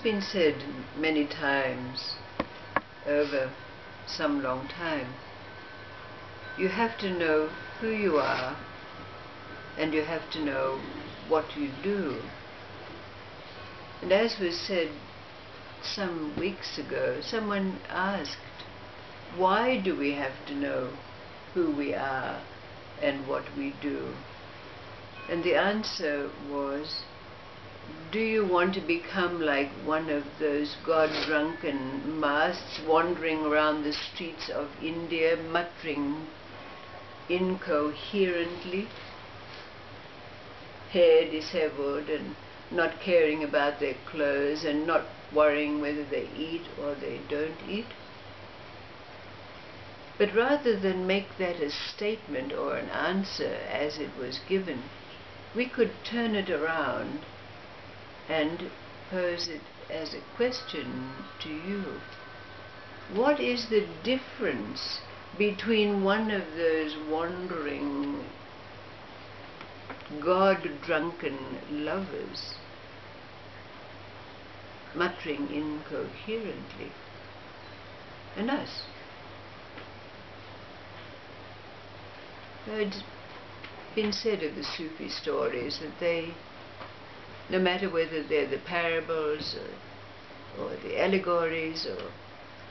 been said many times over some long time. You have to know who you are, and you have to know what you do. And as was said some weeks ago, someone asked, why do we have to know who we are and what we do? And the answer was, do you want to become like one of those God-drunken masks wandering around the streets of India, muttering incoherently, hair disheveled and not caring about their clothes and not worrying whether they eat or they don't eat? But rather than make that a statement or an answer as it was given, we could turn it around and pose it as a question to you. What is the difference between one of those wandering, God-drunken lovers, muttering incoherently, and us? It's been said of the Sufi stories that they, no matter whether they're the parables or the allegories or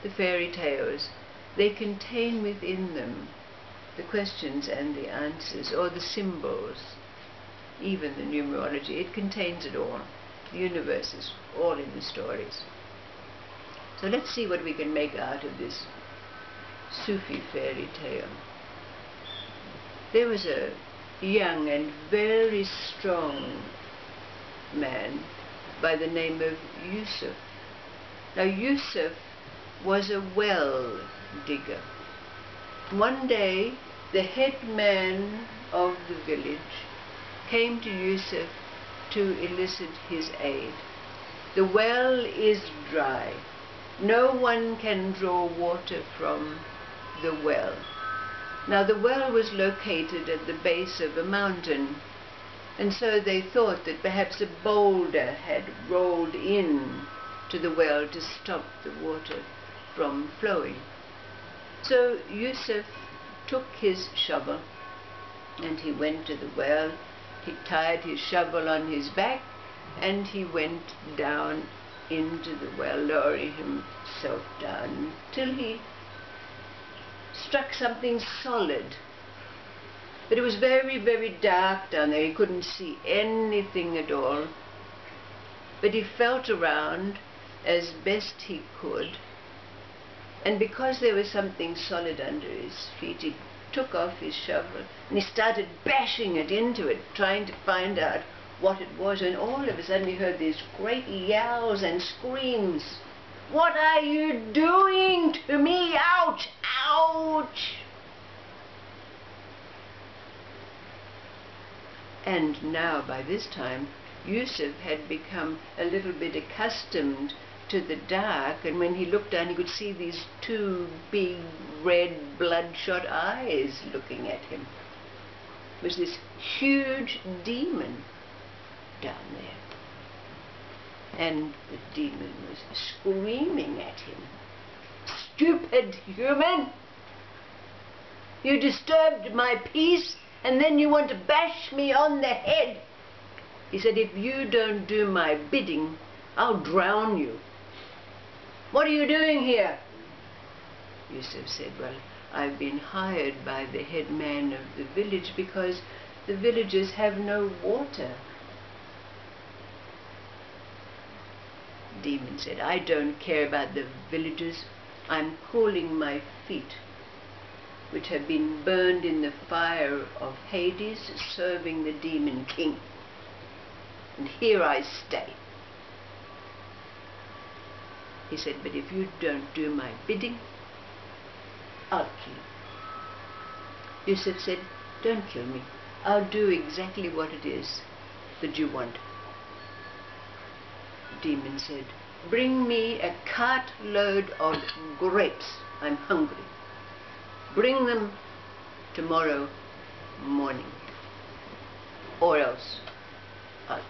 the fairy tales, they contain within them the questions and the answers, or the symbols, even the numerology. It contains it all. The universe is all in the stories. So let's see what we can make out of this Sufi fairy tale. There was a young and very strong man by the name of Yusuf. Now Yusuf was a well digger. One day the head man of the village came to Yusuf to elicit his aid. The well is dry. No one can draw water from the well. Now the well was located at the base of a mountain, and so they thought that perhaps a boulder had rolled in to the well to stop the water from flowing. So Yusuf took his shovel and he went to the well. He tied his shovel on his back and he went down into the well, lowering himself down till he struck something solid. But it was very, very dark down there. He couldn't see anything at all. But he felt around as best he could. And because there was something solid under his feet, he took off his shovel and he started bashing it into it, trying to find out what it was. And all of a sudden he heard these great yowls and screams. "What are you doing to me? Ouch! Ouch!" And now, by this time, Yusuf had become a little bit accustomed to the dark, and when he looked down, he could see these two big, red, bloodshot eyes looking at him. It was this huge demon down there. And the demon was screaming at him. "Stupid human! You disturbed my peace, and then you want to bash me on the head." He said, "If you don't do my bidding, I'll drown you." "What are you doing here?" Yusuf said, "Well, I've been hired by the head man of the village because the villagers have no water." The demon said, "I don't care about the villagers. I'm cooling my feet, which have been burned in the fire of Hades, serving the demon king. And here I stay." He said, "But if you don't do my bidding, I'll kill you." Yusuf said, "Don't kill me. I'll do exactly what it is that you want." The demon said, "Bring me a cartload of grapes. I'm hungry. Bring them tomorrow morning, or else I'll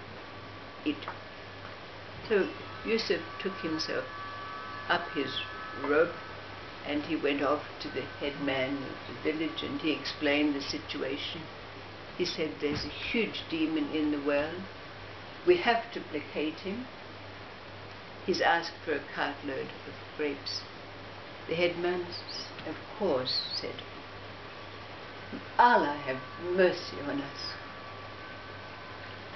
eat." So Yusuf took himself up his rope and he went off to the headman of the village and he explained the situation. He said, there's a huge demon in the well. We have to placate him. He's asked for a cartload of grapes. The headman, of course, said, Allah have mercy on us.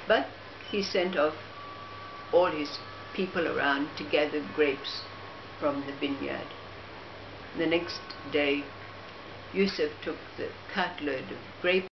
But he sent off all his people around to gather grapes from the vineyard. The next day, Yusuf took the cartload of grapes